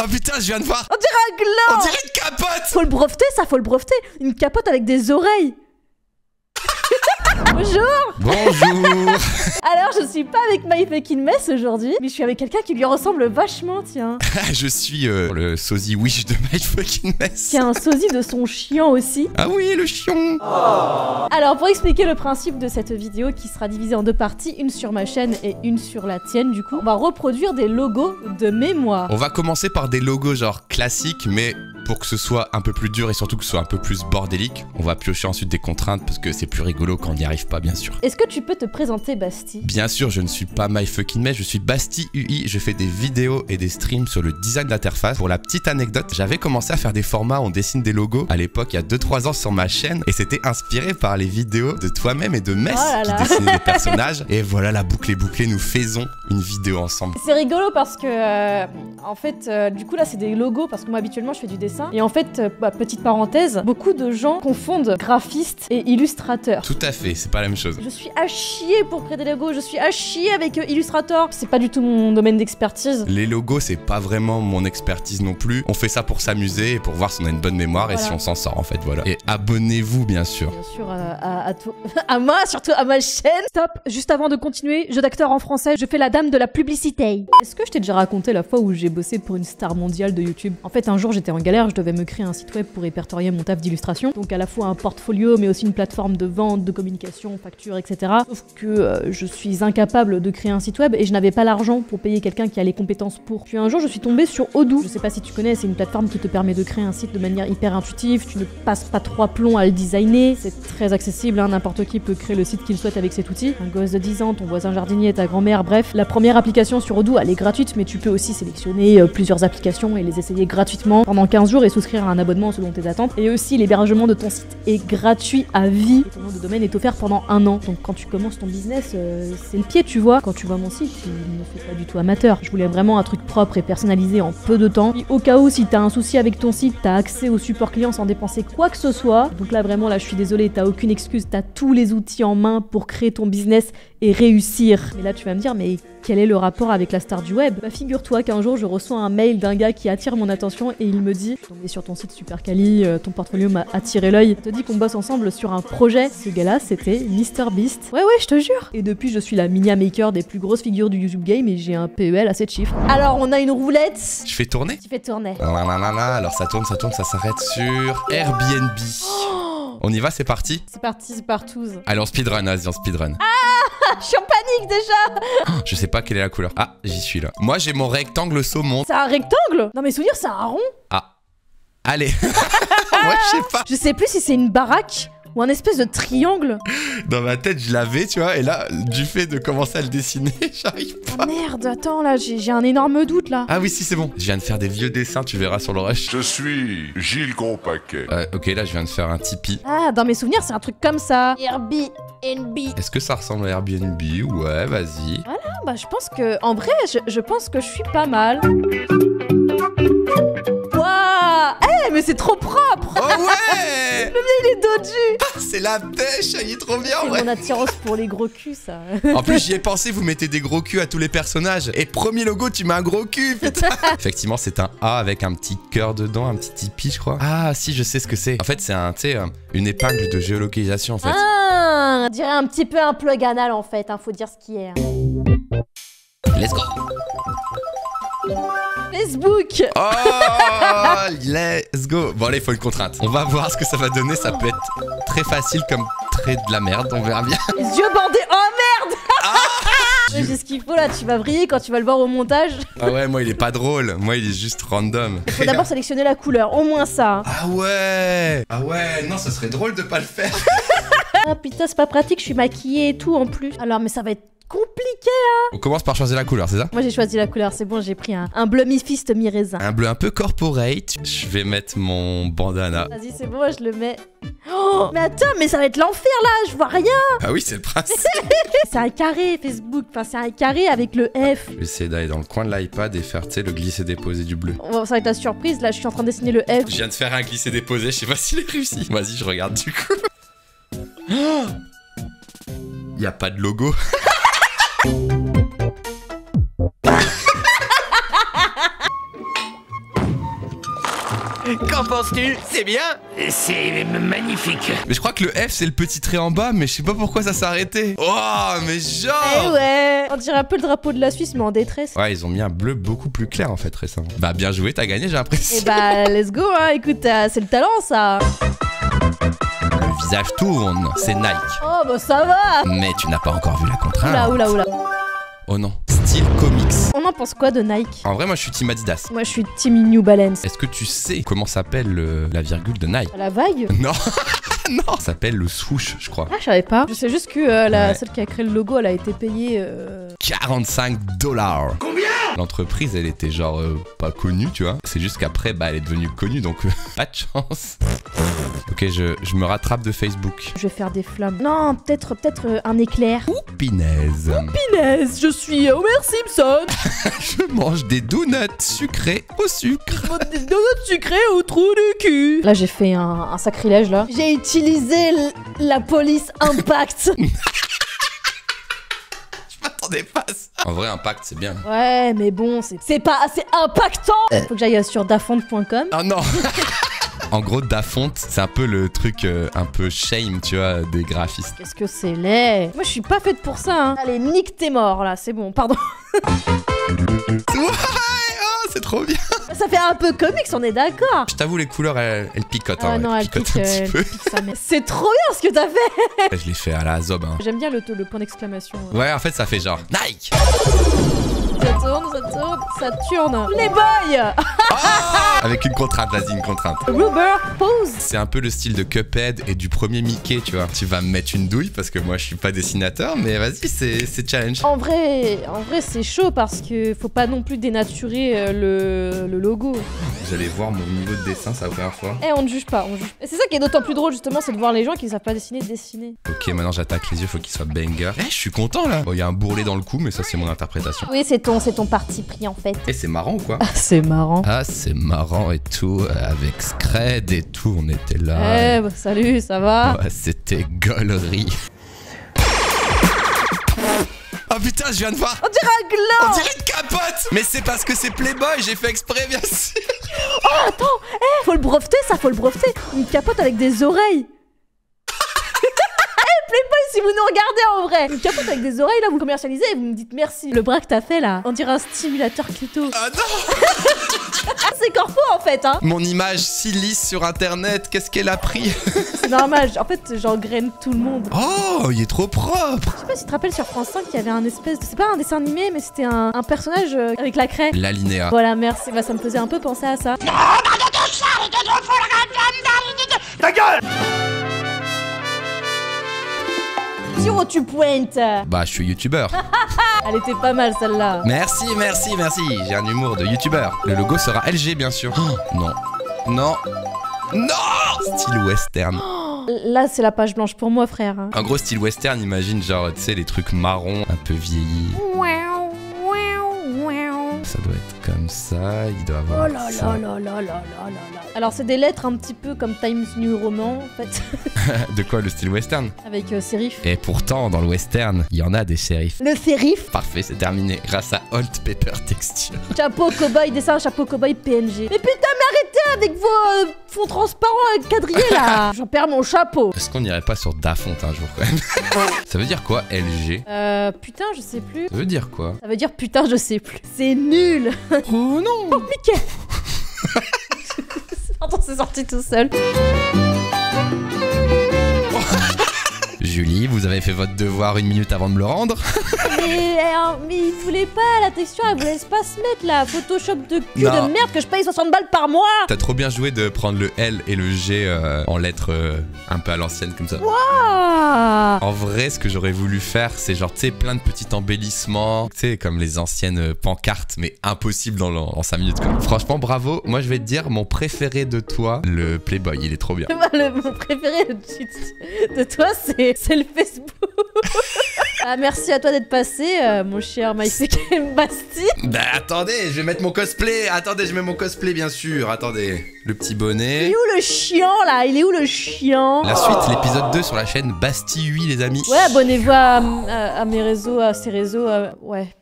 Oh putain, je viens de voir. On dirait un gland. On dirait une capote. Faut le breveter, ça, faut le breveter. Une capote avec des oreilles. Bonjour. Bonjour. Alors, je suis pas avec My Fucking Mess aujourd'hui, mais je suis avec quelqu'un qui lui ressemble vachement, tiens. Je suis le sosie Wish de My Fucking Mess. Qui a un sosie de son chien aussi. Ah oui, le chion. Alors, pour expliquer le principe de cette vidéo qui sera divisée en deux parties, une sur ma chaîne et une sur la tienne, du coup, on va reproduire des logos de mémoire. On va commencer par des logos genre classiques, mais pour que ce soit un peu plus dur et surtout que ce soit un peu plus bordélique, on va piocher ensuite des contraintes parce que c'est plus rigolo quand on n'y arrive pas, bien sûr. Est-ce que tu peux te présenter, Basti? Bien sûr, je ne suis pas My Fucking Mess, je suis Basti UI. Je fais des vidéos et des streams sur le design d'interface. Pour la petite anecdote, j'avais commencé à faire des formats où on dessine des logos à l'époque, il y a 2-3 ans sur ma chaîne, et c'était inspiré par les vidéos de toi-même et de Mess qui dessinaient des personnages. Et voilà, la boucle est bouclée, nous faisons une vidéo ensemble. C'est rigolo parce que, en fait, du coup là c'est des logos parce que moi habituellement je fais du dessin. Et en fait, petite parenthèse, beaucoup de gens confondent graphiste et illustrateur. Tout à fait, c'est pas la même chose. Je suis à chier pour créer des logos, je suis à chier avec Illustrator. C'est pas du tout mon domaine d'expertise. Les logos, c'est pas vraiment mon expertise non plus. On fait ça pour s'amuser et pour voir si on a une bonne mémoire et si on s'en sort en fait, voilà. Et abonnez-vous bien sûr. Bien sûr, à moi, surtout à ma chaîne. Stop, juste avant de continuer, jeu d'acteur en français, je fais la dame de la publicité. Est-ce que je t'ai déjà raconté la fois où j'ai bossé pour une star mondiale de YouTube? En fait, un jour j'étais en galère, je devais me créer un site web pour répertorier mon taf d'illustration. Donc à la fois un portfolio, mais aussi une plateforme de vente, de communication, facture, etc. Sauf que je suis incapable de créer un site web et je n'avais pas l'argent pour payer quelqu'un qui a les compétences pour. Puis un jour, je suis tombée sur Odoo. Je sais pas si tu connais, c'est une plateforme qui te permet de créer un site de manière hyper intuitive. Tu ne passes pas 3 plombs à le designer. C'est très accessible, hein, n'importe qui peut créer le site qu'il souhaite avec cet outil. Un gosse de 10 ans, ton voisin jardinier, ta grand-mère, bref. La première application sur Odoo, elle est gratuite, mais tu peux aussi sélectionner plusieurs applications et les essayer gratuitement pendant 15 jours et souscrire à un abonnement selon tes attentes. Et aussi, l'hébergement de ton site est gratuit à vie. Et ton nom de domaine est offert pendant 1 an. Donc quand tu commences ton business, c'est le pied, tu vois. Quand tu vois mon site, il ne fait pas du tout amateur. Je voulais vraiment un truc propre et personnalisé en peu de temps. Et au cas où, si t'as un souci avec ton site, t'as accès au support client sans dépenser quoi que ce soit. Donc là, vraiment, là, je suis désolée, t'as aucune excuse. T'as tous les outils en main pour créer ton business et réussir. Et là, tu vas me dire, mais quel est le rapport avec la star du web? Bah figure-toi qu'un jour je reçois un mail d'un gars qui attire mon attention et il me dit: je suis tombé sur ton site super quali, ton portfolio m'a attiré l'œil. Il te dit qu'on bosse ensemble sur un projet. Ce gars-là, c'était MrBeast. Ouais, je te jure. Et depuis, je suis la mini maker des plus grosses figures du YouTube game et j'ai un PEL à 7 chiffres. Alors, on a une roulette. Je fais tourner. Tu fais tourner. Alors ça tourne, ça s'arrête sur Airbnb. On y va, c'est parti? C'est parti, c'est partouze. Allez, on speedrun, vas-y, on speedrun. Je suis en panique déjà. Je sais pas quelle est la couleur. Ah, j'y suis là. Moi, j'ai mon rectangle saumon. C'est un rectangle? Non, mes souvenirs, c'est un rond. Ah. Allez. Moi, je sais pas. Je sais plus si c'est une baraque ou un espèce de triangle. Dans ma tête, je l'avais, tu vois, et là, du fait de commencer à le dessiner, j'arrive pas. Oh merde, attends, là, j'ai un énorme doute, là. Ah oui, si, c'est bon. Je viens de faire des vieux dessins, tu verras sur le rush. Je suis Gilles Grospaquet. Ok, là, je viens de faire un Tipeee. Ah, dans mes souvenirs, c'est un truc comme ça. Airbnb. Est-ce que ça ressemble à Airbnb? Ouais, vas-y. Voilà, bah je pense que... En vrai, je pense que je suis pas mal. Waouh! Eh, mais c'est trop propre! Oh ouais! Le mien, il est dodu! C'est la pêche, il est trop bien, C'est ouais! mon attirance pour les gros culs, ça. En plus, j'y ai pensé, vous mettez des gros culs à tous les personnages. Et premier logo, tu mets un gros cul, putain! Effectivement, c'est un A avec un petit cœur dedans, un petit Tipeee, je crois. Ah, si, je sais ce que c'est. En fait, c'est un, tu sais, une épingle de géolocalisation, en fait. Ah! On dirait un petit peu un plug anal, en fait, hein, faut dire ce qui est. Let's go! Facebook! Oh, let's go. Bon, allez, il faut une contrainte. On va voir ce que ça va donner. Ça peut être très facile comme très de la merde. On verra bien. Les yeux bandés. Oh merde! J'ai ce qu'il faut là. Tu vas briller quand tu vas le voir au montage. Ah ouais, moi, il est pas drôle. Moi, il est juste random. Il faut d'abord sélectionner la couleur. Au moins ça. Ah ouais! Ah ouais, non, ça serait drôle de pas le faire. Ah putain, c'est pas pratique. Je suis maquillée et tout en plus. Alors, mais ça va être compliqué, hein. On commence par choisir la couleur, c'est ça? Moi j'ai choisi la couleur, c'est bon, j'ai pris un bleu mi-fist mi-raisin. Un bleu un peu corporate. Je vais mettre mon bandana. Vas-y, c'est bon, je le mets. Oh, mais attends, mais ça va être l'enfer là, je vois rien. Ah oui, c'est le principe. C'est un carré Facebook, enfin c'est un carré avec le F. Je vais essayer d'aller dans le coin de l'iPad et faire, tu sais, le glisser-déposer du bleu. Oh, ça va être la surprise, là je suis en train de dessiner le F. Je viens de faire un glisser-déposer, je sais pas s'il est réussi. Vas-y, je regarde du coup. Oh, y a pas de logo. Qu'en penses-tu? C'est bien? C'est magnifique. Mais je crois que le F c'est le petit trait en bas, mais je sais pas pourquoi ça s'est arrêté. Oh, mais genre. Eh ouais, on dirait un peu le drapeau de la Suisse, mais en détresse. Ouais, ils ont mis un bleu beaucoup plus clair en fait récemment. Bah bien joué, t'as gagné, j'ai l'impression. Et bah, let's go, hein. Écoute, c'est le talent, ça. Le visage tourne, c'est Nike. Oh, bah ça va. Mais tu n'as pas encore vu la contrainte. Oula. Oh non, style comics. On en pense quoi de Nike? En vrai, moi je suis team Adidas. Moi, je suis team New Balance. Est-ce que tu sais comment s'appelle la virgule de Nike? La vague? Non, non, ça s'appelle le swoosh, je crois. Ah, je savais pas. Je sais juste que Ouais. celle qui a créé le logo, elle a été payée. $45. Combien? L'entreprise, elle était genre pas connue, tu vois. C'est juste qu'après, bah, elle est devenue connue, donc pas de chance. Ok, je me rattrape de Facebook. Je vais faire des flammes. Non, peut-être un éclair. Pinaise. Pinaise, je suis Homer Simpson. Je mange des donuts sucrés au sucre. Des donuts sucrés au trou du cul. Là, j'ai fait un sacrilège, là. J'ai utilisé la police Impact. Je m'attendais pas à ça. En vrai, Impact, c'est bien. Ouais, mais bon, c'est pas assez impactant. Faut que j'aille sur dafont.com. Oh non. En gros, Dafont, c'est un peu le truc un peu shame, tu vois, des graphistes. Qu'est-ce que c'est laid. Moi, je suis pas faite pour ça, hein. Allez, nique tes morts, là, c'est bon, pardon. Ouais, oh, c'est trop bien. Ça fait un peu comics, on est d'accord. Je t'avoue, les couleurs, elles picotent. Ah Hein, non, elle picotent pique, un petit peu. sa mère. C'est trop bien ce que t'as fait. Je l'ai fait à la zob. Hein. J'aime bien le point d'exclamation. Ouais, en fait, ça fait genre Nike. Ça tourne. Les boys. Avec une contrainte, vas-y, une contrainte. Rubber pose. C'est un peu le style de Cuphead et du premier Mickey, tu vois. Tu vas me mettre une douille parce que moi, je suis pas dessinateur, mais vas-y, c'est challenge. En vrai, c'est chaud parce que faut pas non plus dénaturer le logo. Vous allez voir mon niveau de dessin, c'est la première fois. Eh, on ne juge pas, on juge. Et c'est ça qui est d'autant plus drôle justement, c'est de voir les gens qui savent pas dessiner. Ok, maintenant j'attaque les yeux, faut qu'il soit banger. Eh, je suis content là. Bon, il y a un bourrelet dans le cou, mais ça, c'est mon interprétation. Oui, c'est ton parti pris en fait. Eh, c'est marrant ou quoi? C'est marrant. Ah, c'est marrant et tout, avec Scred et tout, on était là. Eh, bah, salut, ça va? Ouais, c'était gaulerie. Oh putain, je viens de voir. On dirait un gland. On dirait une capote. Mais c'est parce que c'est Playboy, j'ai fait exprès, bien sûr. Oh, attends, faut le breveter, ça, faut le breveter. Une capote avec des oreilles. Playboy, si vous nous regardez en vrai. Une capote avec des oreilles, là, vous commercialisez et vous me dites merci. Le bras que t'as fait, là, on dirait un stimulateur clito. Ah non. C'est corpo, en fait, hein. Mon image si lisse sur internet, qu'est-ce qu'elle a pris? C'est normal, en fait, j'engraine tout le monde. Oh, il est trop propre. Je sais pas si tu te rappelles sur France 5, il y avait un espèce de... C'est pas un dessin animé, mais c'était un personnage avec la craie. L'alinéa. Voilà, merci. Bah, ça me faisait un peu penser à ça. Ta gueule! Zéro, tu pointes. Bah, je suis youtubeur. Elle était pas mal, celle-là. Merci. J'ai un humour de youtubeur. Le logo sera LG, bien sûr. Oh, non. Style western. Là, c'est la page blanche pour moi, frère. Hein. En gros, style western, imagine genre, tu sais, les trucs marrons, un peu vieillis. Ça doit être comme ça, il doit avoir Oh là ça. là. Alors, c'est des lettres un petit peu comme Times New Roman, en fait. De quoi, le style western? Avec sérif. Et pourtant, dans le western, il y en a des shérifs. Le sérif. Parfait, c'est terminé, grâce à Old Paper Texture. Chapeau cowboy, dessin, chapeau cowboy PNG. Mais putain, mais arrêtez avec vos fonds transparents avec quadrillés, là. J'en perds mon chapeau. Est-ce qu'on n'irait pas sur Dafont un jour, quand même? Ça veut dire quoi, LG? Putain, je sais plus. Ça veut dire quoi? Ça veut dire putain, je sais plus. C'est nul. Oh non! Compliqué. Pardon, c'est sorti tout seul. Julie, vous avez fait votre devoir 1 minute avant de me le rendre. Mais il voulait pas, la texture, elle vous laisse pas se mettre là. Photoshop de cul Non. de merde que je paye 60 balles par mois. T'as trop bien joué de prendre le L et le G en lettres un peu à l'ancienne comme ça. Ah. En vrai, ce que j'aurais voulu faire, c'est genre, tu sais, plein de petits embellissements, tu sais, comme les anciennes pancartes, mais impossible en 5 minutes, quoi. Franchement, bravo. Moi, je vais te dire, mon préféré de toi, le Playboy, il est trop bien. Mon préféré de toi, c'est le Facebook. Ah, merci à toi d'être passé, mon cher MySK Basti. Bah, attendez, je vais mettre mon cosplay. Attendez, je mets mon cosplay, bien sûr. Attendez, le petit Il bonnet. est où le chiant là? Il est où le chiant? La suite, l'épisode 2 sur la chaîne Basti 8, les amis. Ouais, abonnez-vous à mes réseaux, à ces réseaux, ouais.